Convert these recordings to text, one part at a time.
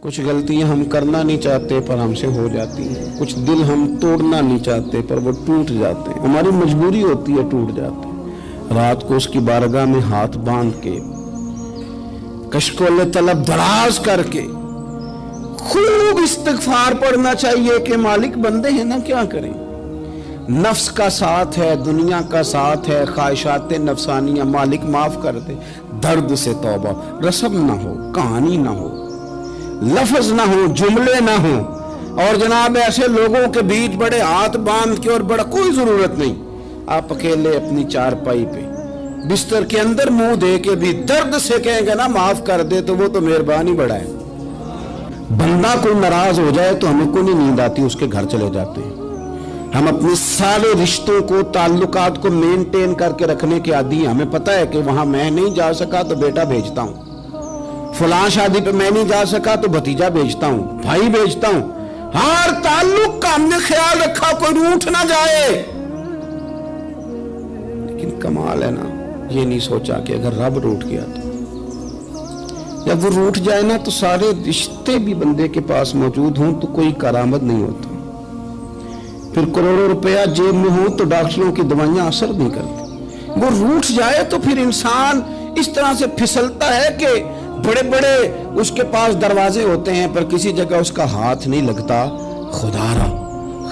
کچھ غلطیاں ہم کرنا نہیں چاہتے پر ہم سے ہو جاتی ہیں، کچھ دل ہم توڑنا نہیں چاہتے پر وہ ٹوٹ جاتے ہیں، ہماری مجبوری ہوتی ہے ٹوٹ جاتے ہیں۔ رات کو اس کی بارگاہ میں ہاتھ باندھ کے کشکول طلب دراز کر کے خوب استغفار پڑھنا چاہیے کہ مالک بندے ہیں نا، کیا کریں، نفس کا ساتھ ہے، دنیا کا ساتھ ہے، خواہشات نفسانیہ، مالک معاف کر دے۔ درد سے توبہ، رسم نہ ہو، کہانی نہ ہو، لفظ نہ ہو، جملے نہ ہو، اور جناب ایسے لوگوں کے بیچ بڑے ہاتھ باندھ کے اور بڑا کوئی ضرورت نہیں، آپ اکیلے اپنی چارپائی پہ بستر کے اندر منہ دے کے بھی درد سے کہیں گے نا معاف کر دے تو وہ تو مہربانی بڑا ہے۔ بندہ کوئی ناراض ہو جائے تو ہمیں کوئی نہیں نیند آتی، اس کے گھر چلے جاتے ہیں۔ ہم اپنے سارے رشتوں کو، تعلقات کو مینٹین کر کے رکھنے کے عادی ہیں، ہمیں پتہ ہے کہ وہاں میں نہیں جا سکا تو بیٹا بھیجتا ہوں، فلاں شادی پہ میں نہیں جا سکا تو بھتیجا بھیجتا ہوں، بھائی بھیجتا ہوں، ہر تعلق کا ہم نے خیال رکھا کوئی روٹھ نہ جائے۔ لیکن کمال ہے نا، یہ نہیں سوچا کہ اگر رب روٹھ گیا تو جب وہ روٹھ جائے نا تو سارے رشتے بھی بندے کے پاس موجود ہوں تو کوئی کرامت نہیں ہوتا، پھر کروڑوں روپیہ جیب میں ہوں تو ڈاکٹروں کی دوائیاں اثر نہیں کرتی۔ وہ روٹھ جائے تو پھر انسان اس طرح سے پھسلتا ہے کہ بڑے بڑے اس کے پاس دروازے ہوتے ہیں پر کسی جگہ اس کا ہاتھ نہیں لگتا۔ خدا را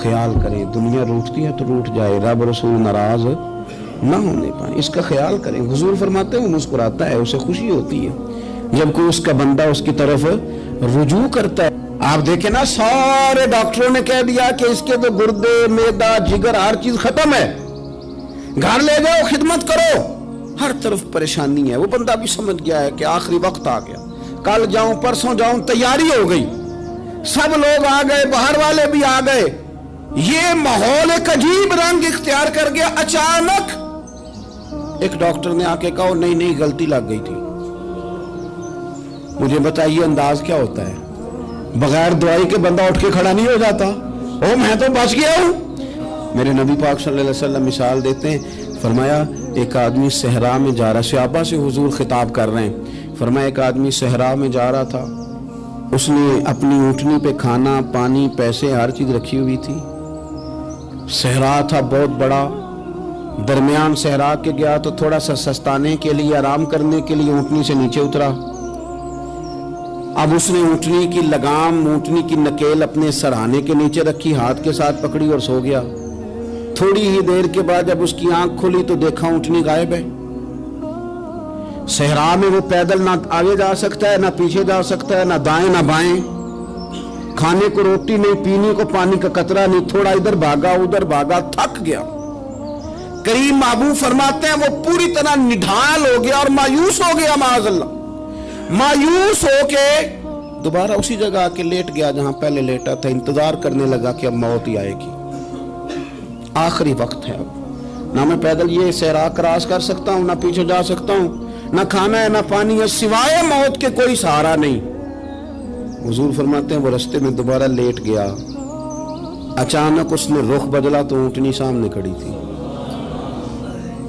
خیال کریں، دنیا روٹتی ہے تو روٹھ جائے، رب رسول ناراض نہ ہونے پائیں، اس کا خیال کریں۔ حضور فرماتے ہیں وہ مسکراتا ہے، اسے خوشی ہوتی ہے جب کوئی اس کا بندہ اس کی طرف رجوع کرتا ہے۔ آپ دیکھیں نا، سارے ڈاکٹروں نے کہہ دیا کہ اس کے تو گردے، معدہ، جگر ہر چیز ختم ہے، گھر لے جاؤ، خدمت کرو، ہر طرف پریشانی ہے۔ وہ بندہ بھی سمجھ گیا ہے کہ آخری وقت آ گیا، کل جاؤں پرسوں جاؤں، تیاری ہو گئی، سب لوگ آ گئے، باہر والے بھی آ گئے، یہ ماحول ایک عجیب رنگ اختیار کر گیا۔ اچانک ایک ڈاکٹر نے آ کے کہا نہیں غلطی لگ گئی تھی۔ مجھے بتائیے انداز کیا ہوتا ہے؟ بغیر دوائی کے بندہ اٹھ کے کھڑا نہیں ہو جاتا، میں تو بچ گیا ہوں۔ میرے نبی پاک صلی اللہ علیہ وسلم مثال دیتے ہیں، فرمایا ایک آدمی صحرا میں جا رہا، صحابہ سے حضور خطاب کر رہے ہیں، فرمایا ایک آدمی صحرا میں جا رہا تھا، اس نے اپنی اونٹنی پہ کھانا، پانی، پیسے، ہر چیز رکھی ہوئی تھی۔ صحرا تھا بہت بڑا، درمیان صحرا کے گیا تو تھوڑا سا سستانے کے لیے، آرام کرنے کے لیے اونٹنی سے نیچے اترا۔ اب اس نے اونٹنی کی لگام، اونٹنی کی نکیل اپنے سرہانے کے نیچے رکھی، ہاتھ کے ساتھ پکڑی اور سو گیا۔ تھوڑی ہی دیر کے بعد جب اس کی آنکھ کھلی تو دیکھا اونٹنی غائب ہے۔ صحرا میں وہ پیدل نہ آگے جا سکتا ہے، نہ پیچھے جا سکتا ہے، نہ دائیں نہ بائیں، کھانے کو روٹی نہیں، پینے کو پانی کا قطرہ نہیں، تھوڑا ادھر بھاگا ادھر بھاگا، تھک گیا۔ کریم محبوب فرماتے ہیں وہ پوری طرح نڈھال ہو گیا اور مایوس ہو گیا، معاذ اللہ، مایوس ہو کے دوبارہ اسی جگہ آ کے لیٹ گیا جہاں پہلے لیٹا تھا، انتظار کرنے لگا کہ اب موت ہی آئے گی، آخری وقت ہے، اب نہ میں پیدل یہ صحرا کراس کر سکتا ہوں، نہ پیچھے جا سکتا ہوں، نہ کھانا ہے نہ پانی ہے، سوائے موت کے کوئی سہارا نہیں۔ حضور فرماتے ہیں وہ رستے میں دوبارہ لیٹ گیا، اچانک اس نے رخ بدلا تو اونٹنی سامنے کھڑی تھی۔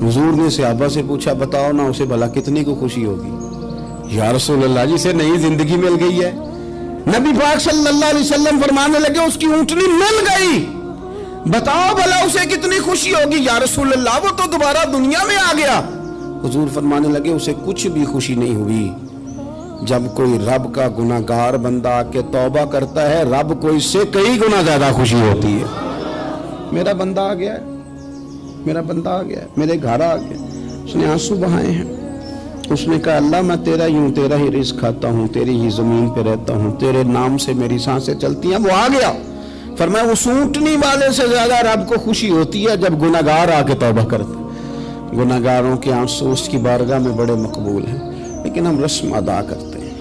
حضور نے صحابہ سے پوچھا بتاؤ نا اسے بھلا کتنی کو خوشی ہوگی؟ یا رسول اللہ جسے نئی زندگی مل گئی ہے۔ نبی پاک صلی اللہ علیہ وسلم فرمانے لگے اس کی اونٹنی مل گئی، بتاؤ بھلا اسے کتنی خوشی ہوگی؟ یا رسول اللہ وہ تو دوبارہ دنیا میں آ گیا۔ حضور فرمانے لگے اسے کچھ بھی خوشی نہیں ہوئی۔ جب کوئی رب کا گناہگار بندہ آ کے توبہ کرتا ہے، رب کو اس سے کئی گنا زیادہ خوشی ہوتی ہے۔ میرا بندہ آ گیا ہے، میرا بندہ آ گیا ہے، میرے گھر آ گیا۔ اس نے آنسو بہائے ہیں، اس نے کہا اللہ میں تیرا ہی ہوں، تیرا ہی رزق کھاتا ہوں، تیری ہی زمین پہ رہتا ہوں، تیرے نام سے میری سانسیں چلتی ہیں۔ وہ آ گیا۔ فرمایا اس اونٹنی والے سے زیادہ رب کو خوشی ہوتی ہے جب گناہگار آ کے توبہ کرتا ہے۔ گناہگاروں کے آنسو اس کی بارگاہ میں بڑے مقبول ہیں، لیکن ہم رسم ادا کرتے ہیں،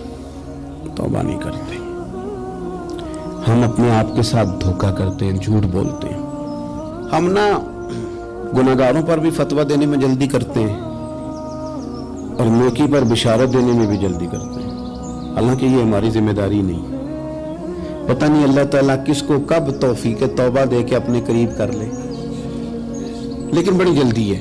توبہ نہیں کرتے۔ ہم اپنے آپ کے ساتھ دھوکہ کرتے ہیں، جھوٹ بولتے ہیں۔ ہم نہ گناہگاروں پر بھی فتویٰ دینے میں جلدی کرتے ہیں اور نیکی پر بشارت دینے میں بھی جلدی کرتے ہیں، حالانکہ یہ ہماری ذمہ داری نہیں۔ پتہ نہیں اللہ تعالیٰ کس کو کب توفیق توبہ دے کے اپنے قریب کر لے، لیکن بڑی جلدی ہے۔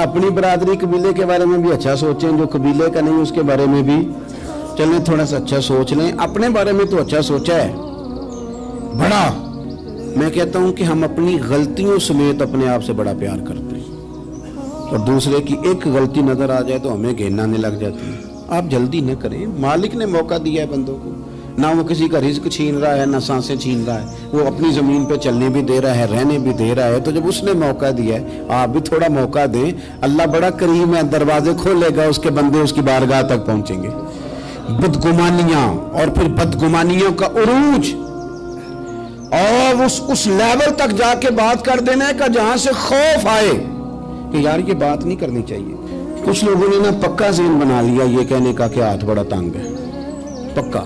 اپنی برادری قبیلے کے بارے میں بھی اچھا سوچیں, جو قبیلے کا نہیں اس کے بارے میں بھی چلیں تھوڑا سا اچھا سوچ لیں. اپنے بارے میں تو اچھا سوچا ہے بڑا. میں کہتا ہوں کہ ہم اپنی غلطیوں سمیت اپنے آپ سے بڑا پیار کرتے ہیں, اور دوسرے کی ایک غلطی نظر آ جائے تو ہمیں گھین آنے لگ جاتی ہے. آپ جلدی نہ کریں, مالک نے موقع دیا ہے بندوں کو, نہ وہ کسی کا رزق چھین رہا ہے نہ سانسیں چھین رہا ہے, وہ اپنی زمین پہ چلنے بھی دے رہا ہے, رہنے بھی دے رہا ہے. تو جب اس نے موقع دیا ہے آپ بھی تھوڑا موقع دیں. اللہ بڑا کریم ہے, دروازے کھولے گا, اس کے بندے اس کی بارگاہ تک پہنچیں گے. بدگمانیاں اور پھر بدگمانیوں کا عروج اور اس لیول تک جا کے بات کر دینا کا جہاں سے خوف آئے کہ یار یہ بات نہیں کرنی چاہیے. کچھ لوگوں نے نا پکا ذہن بنا لیا یہ کہنے کا کہ ہاتھ بڑا تنگ ہے. پکا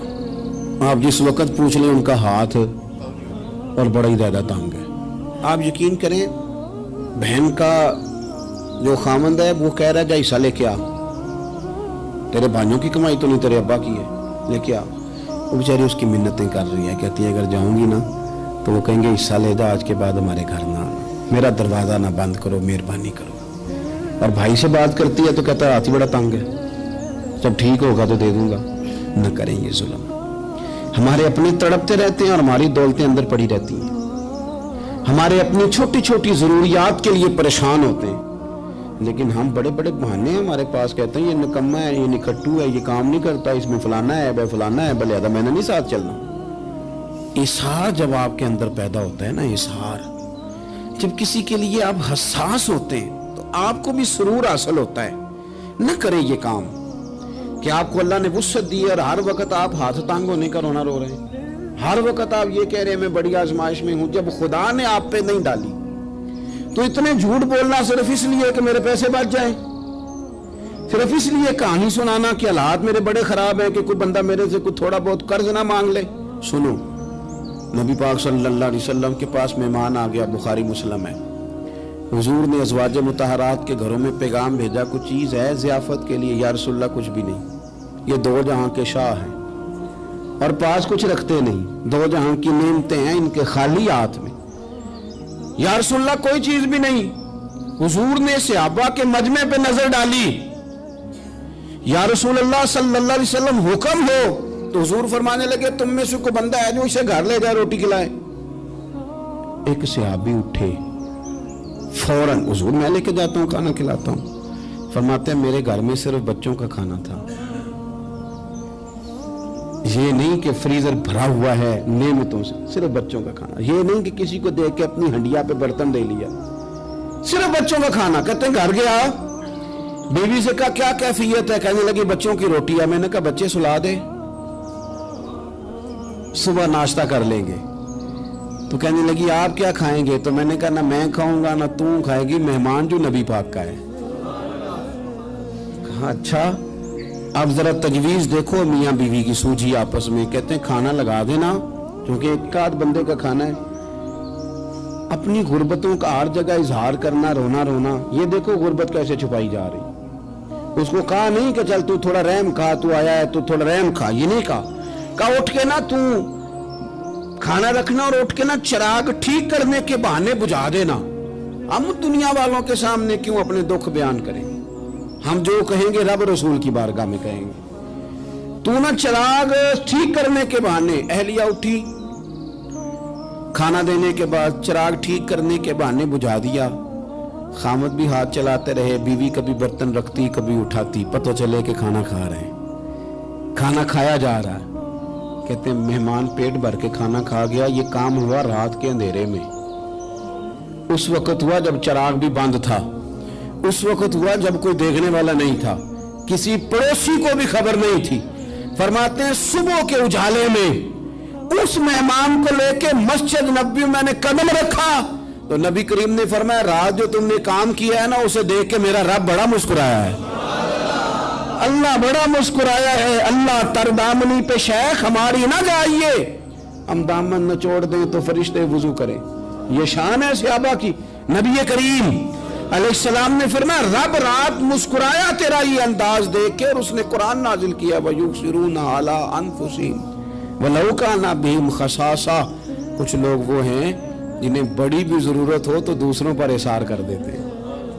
آپ جس وقت پوچھ لیں ان کا ہاتھ اور بڑا ہی زیادہ تنگ ہے. آپ یقین کریں بہن کا جو خامند ہے وہ کہہ رہا ہے جا حصہ لے کے آ, تیرے بھائیوں کی کمائی تو نہیں تیرے ابا کی ہے, لے کے آ. وہ بیچاری اس کی منتیں کر رہی ہے, کہتی ہے اگر جاؤں گی نا تو وہ کہیں گے حصہ لے جا, آج کے بعد ہمارے گھر نہ آنا, میرا دروازہ نہ بند کرو, مہربانی کرو. اور بھائی سے بات کرتی ہے تو کہتا ہے ہاتھ ہی بڑا تنگ ہے, جب ٹھیک ہوگا تو دے دوں گا. نہ کریں یہ ظلم. ہمارے اپنے تڑپتے رہتے ہیں اور ہماری دولتیں اندر پڑی رہتی ہیں. ہمارے اپنی چھوٹی چھوٹی ضروریات کے لیے پریشان ہوتے ہیں, لیکن ہم بڑے بڑے بہانے ہیں ہمارے پاس, کہتے ہیں یہ نکما ہے, یہ نکھٹو ہے, یہ کام نہیں کرتا, اس میں فلانا ہے, بے فلانا ہے, بلے میں نے نہیں ساتھ چلنا. اظہار جب آپ کے اندر پیدا ہوتا ہے نا, اظہار جب کسی کے لیے آپ حساس ہوتے ہیں تو آپ کو بھی سرور حاصل ہوتا ہے. نہ کریں یہ کام کہ آپ کو اللہ نے وسعت دی اور ہر وقت آپ ہاتھ تانگ ہونے کا رونا رو رہے ہیں, ہر وقت آپ یہ کہہ رہے ہیں میں بڑی آزمائش میں ہوں, جب خدا نے آپ پہ نہیں ڈالی. تو اتنے جھوٹ بولنا صرف اس لیے کہ میرے پیسے بچ جائیں, صرف اس لیے کہانی سنانا کہ حالات میرے بڑے خراب ہیں کہ کوئی بندہ میرے سے کوئی تھوڑا بہت قرض نہ مانگ لے. سنو, نبی پاک صلی اللہ علیہ وسلم کے پاس مہمان آ گیا, بخاری مسلم ہے. حضور نے ازواج مطہرات کے گھروں میں پیغام بھیجا, کچھ چیز ہے ضیافت کے لیے؟ یا رسول اللہ کچھ بھی نہیں, یہ دو جہاں کے شاہ ہیں اور پاس کچھ رکھتے نہیں, دو جہاں کی نعمتیں ہیں ان کے خالی ہاتھ میں. یا رسول اللہ کوئی چیز بھی نہیں. حضور نے صحابہ کے مجمع پہ نظر ڈالی, یا رسول اللہ صلی اللہ علیہ وسلم حکم ہو. تو حضور فرمانے لگے تم میں سے کوئی بندہ ہے جو اسے گھر لے جائے روٹی کھلائے. ایک صحابی اٹھے فوراً, حضور میں لے کے جاتا ہوں کھانا کھلاتا ہوں. فرماتے ہیں میرے گھر میں صرف بچوں کا کھانا تھا, یہ نہیں کہ فریزر بھرا ہوا ہے نعمتوں سے, صرف بچوں کا کھانا. یہ نہیں کہ کسی کو دیکھ کے اپنی ہنڈیا پہ برتن دے لیا, صرف بچوں کا کھانا. کہتے ہیں گھر گیا, بیوی سے کہا کیا کیفیت ہے؟ کہنے لگی بچوں کی روٹی ہے. میں نے کہا بچے سلا دے, صبح ناشتہ کر لیں گے. تو کہنے لگی آپ کیا کھائیں گے؟ تو میں نے کہا نہ میں کھاؤں گا نہ تم کھائے گی, مہمان جو نبی پاک کا ہے. کہا اچھا, اب ذرا تجویز دیکھو میاں بیوی کی سوجھی آپس میں. کہتے ہیں کھانا لگا دینا کیونکہ ایک آدھ بندے کا کھانا ہے. اپنی غربتوں کا ہر جگہ اظہار کرنا, رونا رونا. یہ دیکھو غربت کیسے چھپائی جا رہی. اس کو کہا نہیں کہ چل تو تھوڑا رحم کھا, تو آیا ہے تو تھوڑا رحم کھا, یہ نہیں کہا. کہا اٹھ کے نا تو کھانا رکھنا اور اٹھ کے نا چراغ ٹھیک کرنے کے بہانے بجھا دینا. ہم دنیا والوں کے سامنے کیوں اپنے دکھ بیان کریں؟ ہم جو کہیں گے رب رسول کی بارگاہ میں کہیں گے. تو نا چراغ ٹھیک کرنے کے بہانے. اہلیہ اٹھی, کھانا دینے کے بعد چراغ ٹھیک کرنے کے بہانے بجھا دیا. خامد بھی ہاتھ چلاتے رہے, بیوی کبھی برتن رکھتی کبھی اٹھاتی, پتہ چلے کہ کھانا کھا رہے ہیں. کھانا کھایا جا رہا ہے. کہتے ہیں مہمان پیٹ بھر کے کھانا کھا گیا. یہ کام ہوا رات کے اندھیرے میں, اس وقت ہوا جب چراغ بھی بند تھا, اس وقت ہوا جب کوئی دیکھنے والا نہیں تھا, کسی پڑوسی کو بھی خبر نہیں تھی. فرماتے ہیں صبح کے اجالے میں اس مہمان کو لے کے مسجد نبوی میں نے قدم رکھا تو نبی کریم نے فرمایا رات جو تم نے کام کیا ہے نا اسے دیکھ کے میرا رب بڑا مسکرایا ہے, اللہ بڑا مسکرایا ہے. اللہ تر دامنی پہ شیخ ہماری نہ جائیے, ہم دامن نہ چھوڑ دیں تو فرشتے وضو کریں. یہ شان ہے صحابہ کی. نبی کریم علیہ السلام نے فرمایا رب رات مسکرایا تیرا یہ انداز دیکھ کے, اور اس نے قرآن نازل کیا وَيُبْصِرُونَ عَلَىٰ أَنفُسِهِمْ وَلَوْ كَانَ بِهِمْ خَصَاصَةٌ. کچھ لوگ وہ ہیں جنہیں بڑی بھی ضرورت ہو تو دوسروں پر اثار کر دیتے ہیں.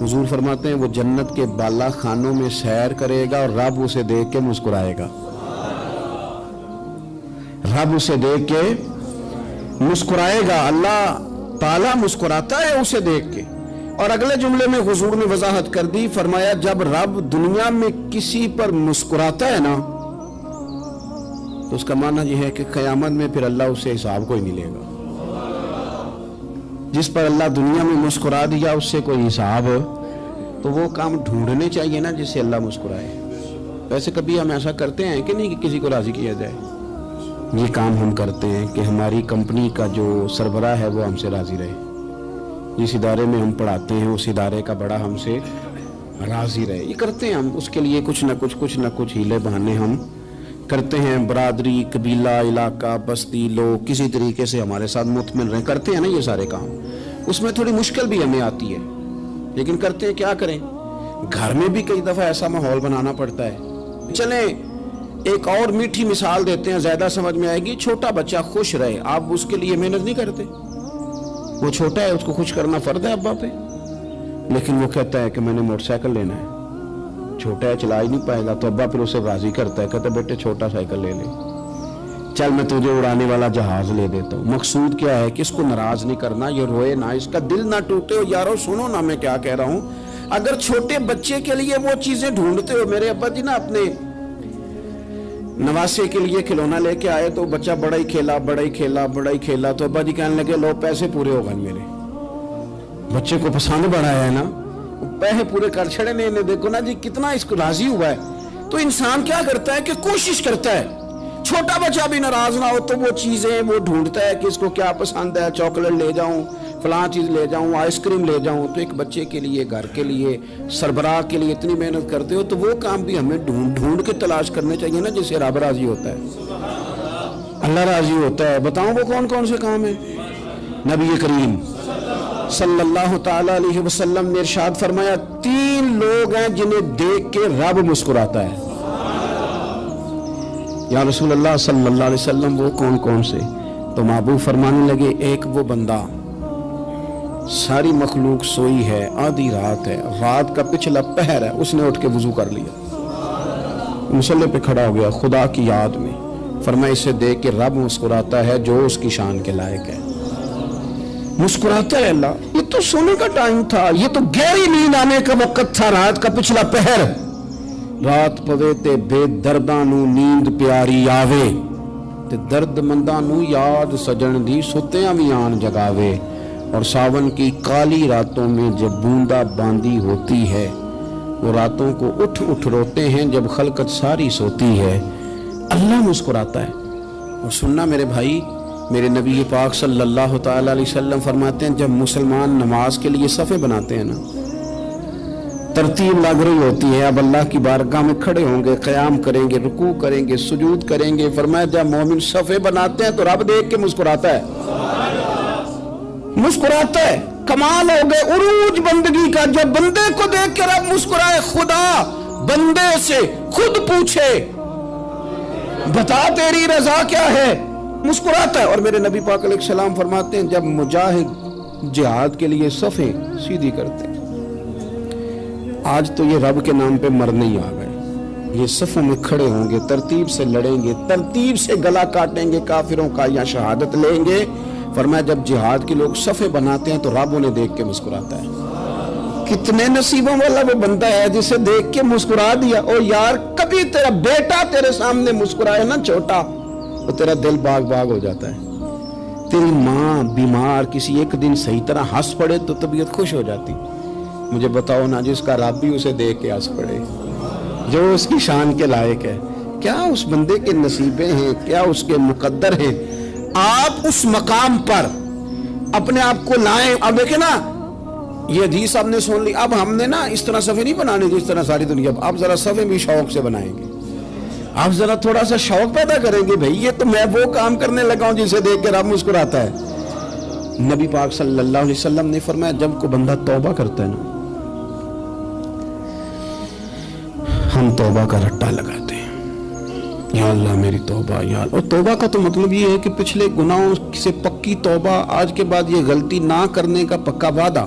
حضور فرماتے ہیں وہ جنت کے بالا خانوں میں سیر کرے گا اور رب اسے دیکھ کے مسکرائے گا، رب اسے دیکھ کے مسکرائے گا، اللہ تعالیٰ مسکراتا ہے اسے دیکھ کے۔ اور اگلے جملے میں حضور نے وضاحت کر دی، فرمایا جب رب دنیا میں کسی پر مسکراتا ہے نا تو اس کا معنی یہ ہے کہ قیامت میں پھر اللہ اسے حساب کوئی نہیں لے گا۔ جس پر اللہ دنیا میں مسکرا دیا اس سے کوئی حساب، تو وہ کام ڈھونڈنے چاہیے نا جس سے اللہ مسکرائے۔ ویسے کبھی ہم ایسا کرتے ہیں کہ نہیں کہ کسی کو راضی کیا جائے؟ یہ کام ہم کرتے ہیں کہ ہماری کمپنی کا جو سربراہ ہے وہ ہم سے راضی رہے، جس ادارے میں ہم پڑھاتے ہیں اس ادارے کا بڑا ہم سے راضی رہے۔ یہ کرتے ہیں ہم، اس کے لیے کچھ نہ کچھ ہیلے بہانے ہم کرتے ہیں۔ برادری، قبیلہ، علاقہ، بستی، لوگ کسی طریقے سے ہمارے ساتھ مطمئن رہیں، کرتے ہیں نا یہ سارے کام۔ اس میں تھوڑی مشکل بھی ہمیں آتی ہے لیکن کرتے ہیں، کیا کریں۔ گھر میں بھی کئی دفعہ ایسا ماحول بنانا پڑتا ہے۔ چلیں ایک اور میٹھی مثال دیتے ہیں، زیادہ سمجھ میں آئے گی۔ چھوٹا بچہ خوش رہے، آپ اس کے لیے محنت نہیں کرتے؟ وہ چھوٹا ہے، اس کو خوش کرنا فرض ہے ابا پہ، لیکن وہ کہتا ہے کہ میں نے موٹر سائیکل لینا ہے۔ چھوٹا ہے، چلا ہی نہیں پائے گا، تو ابا پھر اسے راضی کرتا ہے، کہتا ہے بیٹے چھوٹا سائیکل لے لے، چل میں تجھے اڑانے والا جہاز لے دیتا ہوں۔ مقصود کیا ہے کہ اس کو ناراض نہیں کرنا، یہ روئے نہ، اس کا دل نہ ٹوٹے۔ ہو یارو سنو نا میں کیا کہہ رہا ہوں، اگر چھوٹے بچے کے لیے وہ چیزیں ڈھونڈتے ہو، میرے ابا جی نا اپنے نواسے کے لیے کھلونا لے کے آئے تو بچہ بڑا ہی کھیلا تو ابا جی کہنے لگے لو پیسے پورے ہو گئے، میرے بچے کو پسند بڑا ہے نا، پیسے پورے کر چھڑے نے، دیکھو نا جی کتنا اس کو راضی ہوا ہے۔ تو انسان کیا کرتا ہے کہ کوشش کرتا ہے، چھوٹا بچہ بھی ناراض نہ ہو تو وہ چیزیں وہ ڈھونڈتا ہے کہ اس کو کیا پسند ہے، چاکلیٹ لے جاؤں، فلاں چیز لے جاؤں، آئس کریم لے جاؤں۔ تو ایک بچے کے لیے، گھر کے لیے، سربراہ کے لیے اتنی محنت کرتے ہو تو وہ کام بھی ہمیں ڈھونڈ کے تلاش کرنے چاہیے نا جس سے رب راضی ہوتا ہے، اللہ راضی ہوتا ہے۔ بتاؤں وہ کون کون سے کام ہیں؟ نبی کریم صلی اللہ تعالی علیہ وسلم نے ارشاد فرمایا 3 لوگ ہیں جنہیں دیکھ کے رب مسکراتا ہے۔ یا رسول اللہ صلی اللہ علیہ وسلم وہ کون کون سے؟ تو محبوب فرمانے لگے ایک وہ بندہ ساری مخلوق سوئی ہے، آدھی رات ہے، رات کا پچھلا پہر ہے، اس نے اٹھ کے وضو کر لیا، مصلی پہ کھڑا ہو گیا خدا کی یاد میں، فرمایا اسے دیکھ کے رب مسکراتا ہے جو اس کی شان کے لائق ہے، مسکراتا ہے اللہ۔ یہ تو سونے کا ٹائم تھا، یہ تو گہری نیند آنے کا وقت تھا، رات کا پچھلا پہر، رات پوے تے بے درداں نو نیند پیاری آوے تے درد منداں نو یاد سجن دی ستیاں وی آن جگاوے، اور ساون کی کالی راتوں میں جب بوندا باندی ہوتی ہے، وہ راتوں کو اٹھ روتے ہیں جب خلقت ساری سوتی ہے، اللہ مسکراتا ہے۔ اور سننا میرے بھائی، میرے نبی پاک صلی اللہ تعالی علیہ وسلم فرماتے ہیں جب مسلمان نماز کے لیے صفیں بناتے ہیں نا، ترتیب لگ رہی ہوتی ہے، اب اللہ کی بارگاہ میں کھڑے ہوں گے، قیام کریں گے، رکوع کریں گے، سجود کریں گے، فرمایا جب مومن صفیں بناتے ہیں تو رب دیکھ کے مسکراتا ہے، مسکراتا ہے۔ کمال ہو گئے عروج بندگی کا، جب بندے کو دیکھ کے رب مسکرائے، خدا بندے سے خود پوچھے بتا تیری رضا کیا ہے، مسکراتا ہے۔ اور میرے نبی پاک علیہ السلام فرماتے ہیں جب مجاہد جہاد کے لیے صفیں سیدھی کرتے ہیں، آج تو یہ رب کے نام پہ مرنے ہی آ گئے، یہ صفوں میں کھڑے ہوں گے، ترتیب سے لڑیں گے، ترتیب سے گلا کاٹیں گے کافروں کا یا شہادت لیں گے۔ فرمایا جب جہاد کے لوگ صفیں بناتے ہیں تو رب انہیں دیکھ کے مسکراتا ہے۔ کتنے نصیبوں والا وہ بندہ ہے جسے دیکھ کے مسکرا دیا۔ اور یار کبھی تیرا بیٹا تیرے سامنے مسکرائے نا چھوٹا، تو تیرا دل باغ باغ ہو جاتا ہے۔ تیری ماں بیمار کسی ایک دن صحیح طرح ہنس پڑے تو طبیعت خوش ہو جاتی۔ مجھے بتاؤ نا جس کا رب بھی اسے دیکھ کے ہنس پڑے، جو اس کی شان کے لائق ہے، کیا اس بندے کے نصیبیں ہیں، کیا اس کے مقدر ہیں۔ آپ اس مقام پر اپنے آپ کو لائیں۔ اب دیکھیں نا یہ حدیث آپ نے سن لی، اب ہم نے نا اس طرح صفیں نہیں بنانے جس طرح ساری دنیا، اب ذرا صفیں بھی شوق سے بنائیں گے، آپ ذرا تھوڑا سا شوق پیدا کریں گے، بھئی یہ تو میں وہ کام کرنے لگا ہوں جسے دیکھ کے رب مسکراتا ہے۔ نبی پاک صلی اللہ علیہ وسلم نے فرمایا جب کوئی بندہ توبہ کرتا ہے نا، ہم توبہ کا رٹا لگاتے ہیں، یا اللہ میری توبہ یا اللہ۔ اور توبہ کا تو مطلب یہ ہے کہ پچھلے گناہوں سے پکی توبہ، آج کے بعد یہ غلطی نہ کرنے کا پکا وعدہ،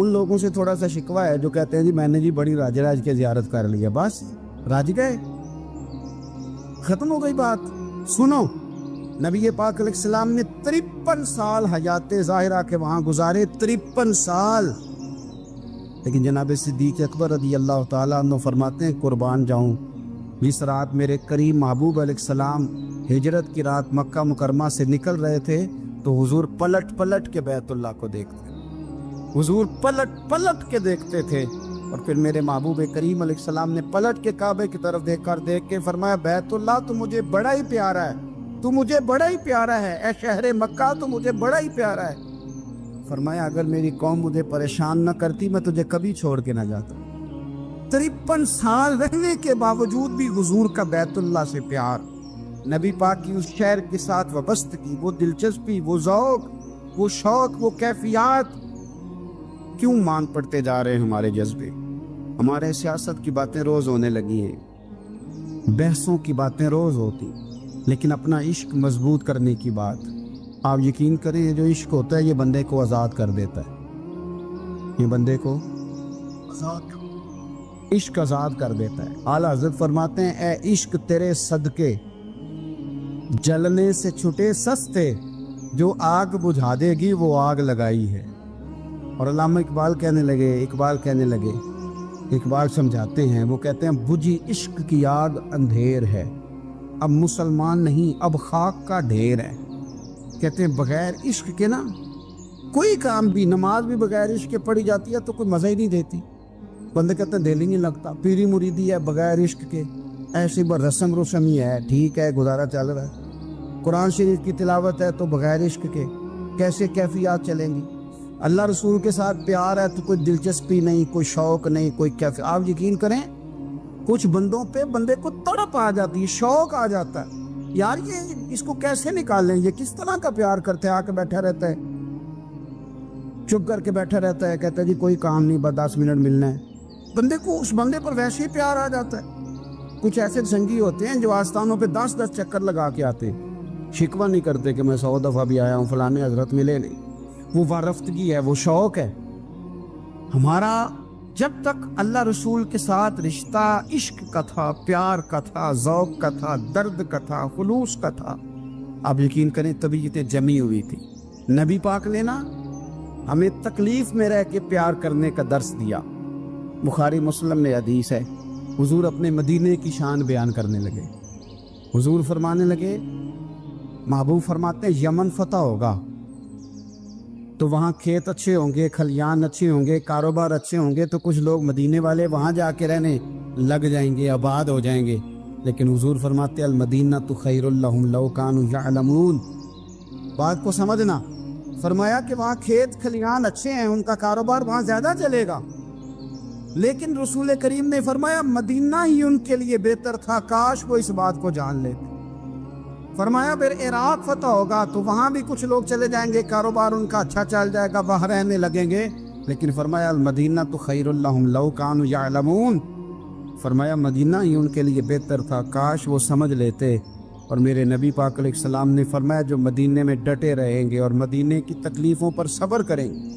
ان لوگوں سے تھوڑا سا شکوہ ہے جو کہتے ہیں جی میں نے جی بڑی راج راج کے زیارت کر لی ہے، بس راج گئے، ختم ہو گئی بات۔ سنو، نبی پاک علیہ السلام نے 53 سال حیات ظاہرہ کے وہاں گزارے، 53 سال، لیکن جناب صدیق اکبر رضی اللہ تعالیٰ عنہ فرماتے ہیں قربان جاؤں، جس رات میرے کریم محبوب علیہ السلام ہجرت کی رات مکہ مکرمہ سے نکل رہے تھے تو حضور پلٹ پلٹ کے بیت اللہ کو دیکھتے، حضور پلٹ پلٹ کے دیکھتے تھے، اور پھر میرے محبوب کریم علیہ السلام نے پلٹ کے کعبے کی طرف دیکھ کے فرمایا بیت اللہ تو مجھے بڑا ہی پیارا ہے، تو مجھے بڑا ہی پیارا ہے، اے شہر مکہ تو مجھے بڑا ہی پیارا ہے۔ فرمایا اگر میری قوم مجھے پریشان نہ کرتی میں تجھے کبھی چھوڑ کے نہ جاتا۔ 53 سال رہنے کے باوجود بھی حضور کا بیت اللہ سے پیار، نبی پاک کی اس شہر کے ساتھ وابستگی، وہ دلچسپی، وہ ذوق، وہ شوق، وہ کیفیات، کیوں مان پڑتے جا رہے ہیں ہمارے جذبے؟ ہمارے سیاست کی باتیں روز ہونے لگی ہیں، بحثوں کی باتیں روز ہوتی، لیکن اپنا عشق مضبوط کرنے کی بات، آپ یقین کریں یہ جو عشق ہوتا ہے یہ بندے کو آزاد کر دیتا ہے، یہ بندے کو عشق آزاد کر دیتا ہے۔ اعلیٰ حضرت فرماتے ہیں اے عشق تیرے صدقے جلنے سے چھٹے سستے، جو آگ بجھا دے گی وہ آگ لگائی ہے۔ اور علامہ اقبال کہنے لگے اقبال سمجھاتے ہیں، وہ کہتے ہیں بجھی عشق کی آگ اندھیر ہے، اب مسلمان نہیں اب خاک کا ڈھیر ہے۔ کہتے ہیں بغیر عشق کے نا کوئی کام بھی، نماز بھی بغیر عشق کے پڑھی جاتی ہے تو کوئی مزہ ہی نہیں دیتی، بندے کہتے ہیں دل ہی نہیں لگتا، پیری مریدی ہے بغیر عشق کے ایسی رسم ہی ہے، ٹھیک ہے گزارا چل رہا ہے، قرآن شریف کی تلاوت ہے تو بغیر عشق کے کیسے کیفیات چلیں گی؟ اللہ رسول کے ساتھ پیار ہے تو کوئی دلچسپی نہیں، کوئی شوق نہیں، کوئی کیفیت۔ آپ یقین کریں کچھ بندوں پہ بندے کو تڑپ آ جاتی ہے، شوق آ جاتا ہے، یار یہ اس کو کیسے نکالیں، یہ کس طرح کا پیار کرتے ہیں، آ کے بیٹھا رہتا ہے، چپ کر کے بیٹھا رہتا ہے، کہتا ہے جی کوئی کام نہیں بس 10 منٹ ملنا ہے، بندے کو اس بندے پر ویسے ہی پیار آ جاتا ہے۔ کچھ ایسے سنگی ہوتے ہیں جو آستانوں پہ 10 چکر لگا کے آتے، شکوہ نہیں کرتے کہ میں 100 دفعہ بھی آیا ہوں فلانے حضرت ملے نہیں، وہ وارفتگی ہے، وہ شوق ہے ہمارا۔ جب تک اللہ رسول کے ساتھ رشتہ عشق کا تھا، پیار کا تھا، ذوق کا تھا، درد کا تھا، خلوص کا تھا، آپ یقین کریں طبیعتیں جمی ہوئی تھی۔ نبی پاک نے نا ہمیں تکلیف میں رہ کے پیار کرنے کا درس دیا۔ بخاری مسلم میں حدیث ہے، حضور اپنے مدینے کی شان بیان کرنے لگے، حضور فرمانے لگے، محبوب فرماتے ہیں یمن فتح ہوگا تو وہاں کھیت اچھے ہوں گے، کھلیان اچھے ہوں گے، کاروبار اچھے ہوں گے، تو کچھ لوگ مدینے والے وہاں جا کے رہنے لگ جائیں گے، آباد ہو جائیں گے، لیکن حضور فرماتے المدینہ تو خیر لہم لو کانوا یعلمون۔ بات کو سمجھنا، فرمایا کہ وہاں کھیت کھلیان اچھے ہیں، ان کا کاروبار وہاں زیادہ چلے گا، لیکن رسول کریم نے فرمایا مدینہ ہی ان کے لیے بہتر تھا، کاش وہ اس بات کو جان لیتے۔ فرمایا پھر عراق فتح ہوگا تو وہاں بھی کچھ لوگ چلے جائیں گے، کاروبار ان کا اچھا چل جائے گا، وہاں رہنے لگیں گے، لیکن فرمایا المدینہ تو خیر لہم لو کانوا یعلمون، فرمایا مدینہ ہی ان کے لیے بہتر تھا، کاش وہ سمجھ لیتے۔ اور میرے نبی پاک علیہ السلام نے فرمایا جو مدینے میں ڈٹے رہیں گے اور مدینے کی تکلیفوں پر صبر کریں گے،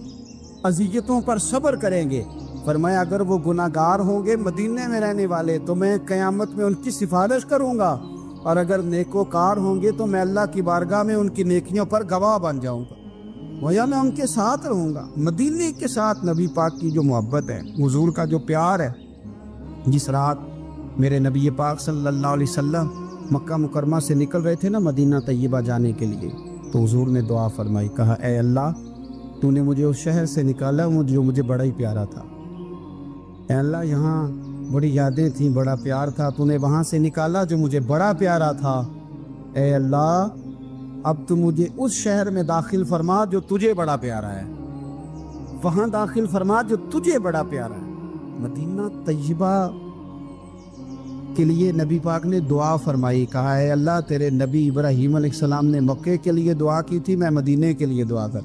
اذیتوں پر صبر کریں گے، فرمایا اگر وہ گناہ گار ہوں گے مدینے میں رہنے والے تو میں قیامت میں ان کی سفارش کروں گا، اور اگر نیکوکار ہوں گے تو میں اللہ کی بارگاہ میں ان کی نیکیوں پر گواہ بن جاؤں گا، گویا میں ان کے ساتھ رہوں گا۔ مدینے کے ساتھ نبی پاک کی جو محبت ہے، حضور کا جو پیار ہے، جس رات میرے نبی پاک صلی اللہ علیہ وسلم مکہ مکرمہ سے نکل رہے تھے نا مدینہ طیبہ جانے کے لیے، تو حضور نے دعا فرمائی، کہا اے اللہ تو نے مجھے اس شہر سے نکالا جو مجھے بڑا ہی پیارا تھا، اے اللہ یہاں بڑی یادیں تھیں، بڑا پیار تھا، تو نے وہاں سے نکالا جو مجھے بڑا پیارا تھا، اے اللہ اب تو مجھے اس شہر میں داخل فرما جو تجھے بڑا پیارا ہے، وہاں داخل فرما جو تجھے بڑا پیارا ہے۔ مدینہ طیبہ کے لیے نبی پاک نے دعا فرمائی، کہا اے اللہ تیرے نبی ابراہیم علیہ السلام نے مکے کے لیے دعا کی تھی، میں مدینے کے لیے دعا کر،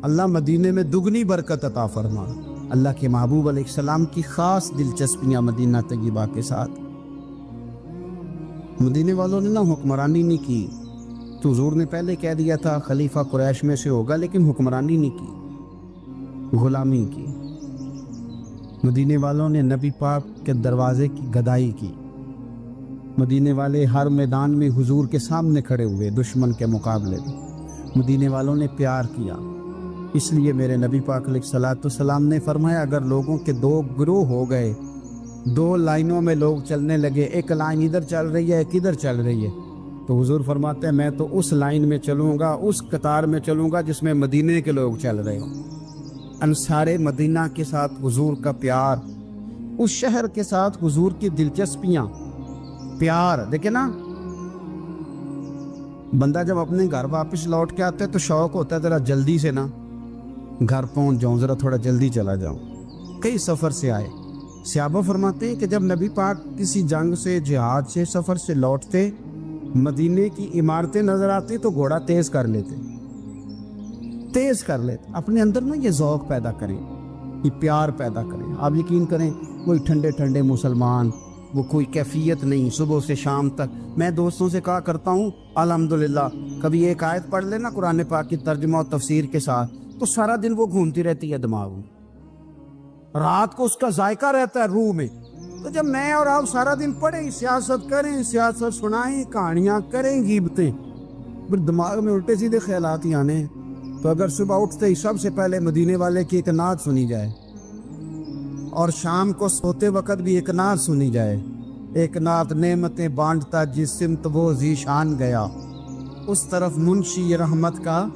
اللہ مدینے میں دگنی برکت عطا فرما۔ اللہ کے محبوب علیہ السلام کی خاص دلچسپیاں مدینہ طیبہ کے ساتھ، مدینے والوں نے نہ حکمرانی نہیں کی، تو حضور نے پہلے کہہ دیا تھا خلیفہ قریش میں سے ہوگا، لیکن حکمرانی نہیں کی، غلامی کی، مدینے والوں نے نبی پاک کے دروازے کی گدائی کی، مدینے والے ہر میدان میں حضور کے سامنے کھڑے ہوئے دشمن کے مقابلے میں، مدینے والوں نے پیار کیا۔ اس لیے میرے نبی پاک علیہ الصلوۃ والسلام نے فرمایا اگر لوگوں کے دو گروہ ہو گئے، دو لائنوں میں لوگ چلنے لگے، ایک لائن ادھر چل رہی ہے ایک ادھر چل رہی ہے، تو حضور فرماتے ہیں میں تو اس لائن میں چلوں گا، اس قطار میں چلوں گا جس میں مدینے کے لوگ چل رہے ہوں۔ انصار مدینہ کے ساتھ حضور کا پیار، اس شہر کے ساتھ حضور کی دلچسپیاں، پیار دیکھیں نا، بندہ جب اپنے گھر واپس لوٹ کے آتا ہے تو شوق ہوتا ہے ذرا جلدی سے نا گھر پہنچ جاؤں، ذرا تھوڑا جلدی چلا جاؤں۔ کئی سفر سے آئے، صحابہ فرماتے ہیں کہ جب نبی پاک کسی جنگ سے، جہاد سے، سفر سے لوٹتے، مدینے کی عمارتیں نظر آتی تو گھوڑا تیز کر لیتے، اپنے اندر نا یہ ذوق پیدا کریں، یہ پیار پیدا کریں۔ آپ یقین کریں کوئی ٹھنڈے ٹھنڈے مسلمان، وہ کوئی کیفیت نہیں، صبح سے شام تک میں دوستوں سے کہا کرتا ہوں الحمدللہ کبھی ایک آیت پڑھ لینا قرآن پاک کی ترجمہ و تفسیر کے ساتھ تو سارا دن وہ گھومتی رہتی ہے دماغ میں، رات کو اس کا ذائقہ رہتا ہے روح میں۔ تو جب میں اور آپ سارا دن پڑھیں، سیاست کریں، سیاست سنائیں، کہانیاں کریں، غیبتیں، پھر دماغ میں الٹے سیدھے خیالات ہی آنے ہیں۔ تو اگر صبح اٹھتے ہی سب سے پہلے مدینے والے کی ایک نعت سنی جائے اور شام کو سوتے وقت بھی ایک نعت سنی جائے، ایک نعت نعمتیں بانٹتا جس سمت وہ ذیشان گیا، اس طرف منشی رحمت کا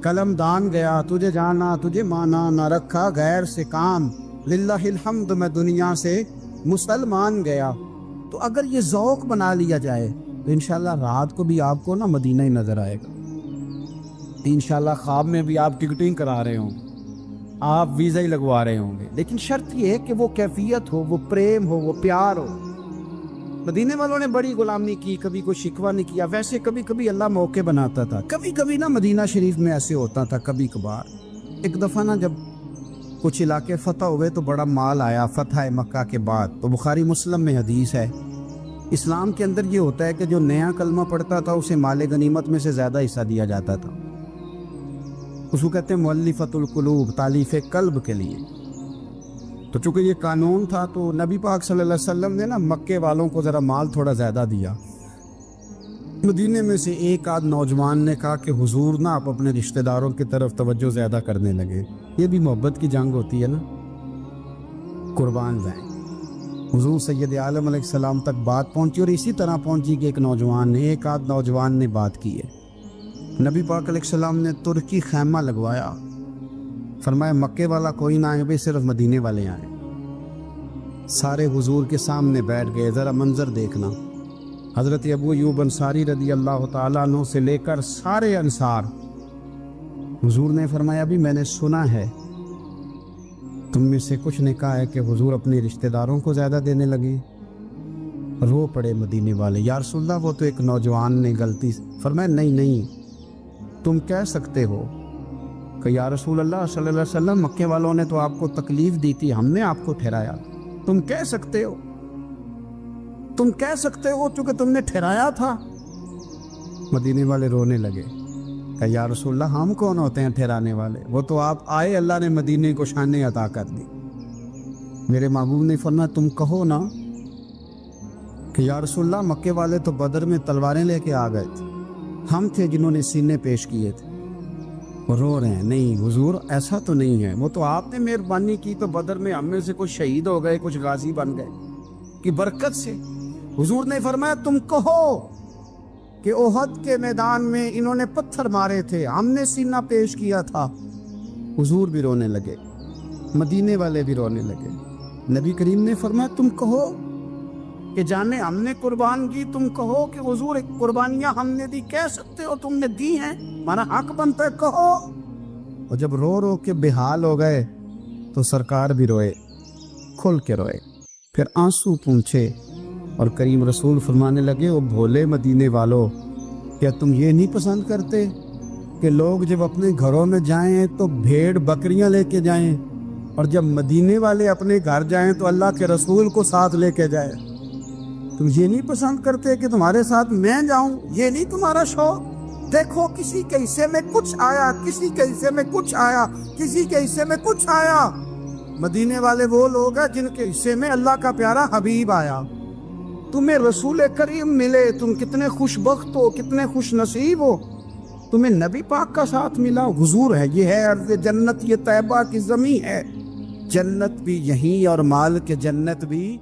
قلم دان گیا، تجھے جانا تجھے مانا نہ رکھا غیر سے کام، للہ الحمد میں دنیا سے مسلمان گیا۔ تو اگر یہ ذوق بنا لیا جائے تو انشاءاللہ رات کو بھی آپ کو نا مدینہ ہی نظر آئے گا، انشاءاللہ خواب میں بھی آپ ٹکٹنگ کرا رہے ہوں گے، آپ ویزا ہی لگوا رہے ہوں گے، لیکن شرط یہ ہے کہ وہ کیفیت ہو، وہ پریم ہو، وہ پیار ہو۔ مدینے والوں نے بڑی غلامی کی، کبھی کوئی شکوہ نہیں کیا، ویسے کبھی کبھی اللہ موقع بناتا تھا، کبھی کبھی نا مدینہ شریف میں ایسے ہوتا تھا کبھی کبھار۔ ایک دفعہ نا جب کچھ علاقے فتح ہوئے تو بڑا مال آیا فتح مکہ کے بعد، تو بخاری مسلم میں حدیث ہے، اسلام کے اندر یہ ہوتا ہے کہ جو نیا کلمہ پڑھتا تھا اسے مال غنیمت میں سے زیادہ حصہ دیا جاتا تھا، اس کو کہتے ہیں مؤلفۃ القلوب، تالیف قلب کے لیے۔ تو چونکہ یہ قانون تھا تو نبی پاک صلی اللہ علیہ وسلم نے نا مکے والوں کو ذرا مال تھوڑا زیادہ دیا۔ مدینے میں سے ایک آدھ نوجوان نے کہا کہ حضور نا آپ اپنے رشتہ داروں کی طرف توجہ زیادہ کرنے لگے، یہ بھی محبت کی جنگ ہوتی ہے نا، قربان جائیں۔ حضور سید عالم علیہ السلام تک بات پہنچی اور اسی طرح پہنچی کہ ایک آدھ نوجوان نے بات کی ہے۔ نبی پاک علیہ السلام نے ترکی خیمہ لگوایا، فرمایا مکے والا کوئی نہ آئے، صرف مدینے والے آئیں۔ سارے حضور کے سامنے بیٹھ گئے، ذرا منظر دیکھنا، حضرت ابو ایوب انصاری رضی اللہ تعالیٰ عنہ سے لے کر سارے انصار۔ حضور نے فرمایا ابھی میں نے سنا ہے تم میں سے کچھ نے کہا ہے کہ حضور اپنے رشتہ داروں کو زیادہ دینے لگے۔ رو پڑے مدینے والے، یا رسول اللہ وہ تو ایک نوجوان نے غلطی۔ فرمایا نہیں تم کہہ سکتے ہو کہ یا رسول اللہ صلی اللہ علیہ وسلم مکے والوں نے تو آپ کو تکلیف دی تھی، ہم نے آپ کو ٹھہرایا، تم کہہ سکتے ہو چونکہ تم نے ٹھہرایا تھا۔ مدینے والے رونے لگے کہ یا رسول اللہ ہم کون ہوتے ہیں ٹھہرانے والے، وہ تو آپ آئے، اللہ نے مدینے کو شان عطا کر دی۔ میرے محبوب نے فرمایا تم کہو نا کہ یا رسول اللہ مکے والے تو بدر میں تلواریں لے کے آ گئے تھے، ہم تھے جنہوں نے سینے پیش کیے تھے۔ وہ رو رہے ہیں، نہیں حضور ایسا تو نہیں ہے، وہ تو آپ نے مہربانی کی تو بدر میں ہم میں سے کچھ شہید ہو گئے، کچھ غازی بن گئے کی برکت سے۔ حضور نے فرمایا تم کہو کہ احد کے میدان میں انہوں نے پتھر مارے تھے، ہم نے سینہ پیش کیا تھا۔ حضور بھی رونے لگے، مدینے والے بھی رونے لگے۔ نبی کریم نے فرمایا تم کہو کہ جانے ہم نے قربان کی، تم کہو کہ حضور ایک قربانیاں ہم نے دی، کہہ سکتے ہو تم نے دی ہیں، ہمارا حق بنتا ہے کہو۔ اور جب رو رو کے بے حال ہو گئے تو سرکار بھی روئے، کھل کے روئے، پھر آنسو پونچھے اور کریم رسول فرمانے لگے او بھولے مدینے والو، کیا تم یہ نہیں پسند کرتے کہ لوگ جب اپنے گھروں میں جائیں تو بھیڑ بکریاں لے کے جائیں، اور جب مدینے والے اپنے گھر جائیں تو اللہ کے رسول کو ساتھ لے کے جائیں؟ تم یہ نہیں پسند کرتے کہ تمہارے ساتھ میں جاؤں؟ یہ نہیں تمہارا شوق؟ دیکھو کسی کے حصے میں کچھ آیا، کسی کے حصے میں کچھ آیا، کسی کے حصے میں کچھ آیا۔ مدینے والے وہ لوگ ہیں جن کے حصے میں اللہ کا پیارا حبیب آیا۔ تمہیں رسول کریم ملے، تم کتنے خوش بخت ہو، کتنے خوش نصیب ہو، تمہیں نبی پاک کا ساتھ ملا۔ حضور ہے، یہ ہے ارض جنت، یہ طیبہ کی زمین ہے، جنت بھی یہیں اور مال کے جنت بھی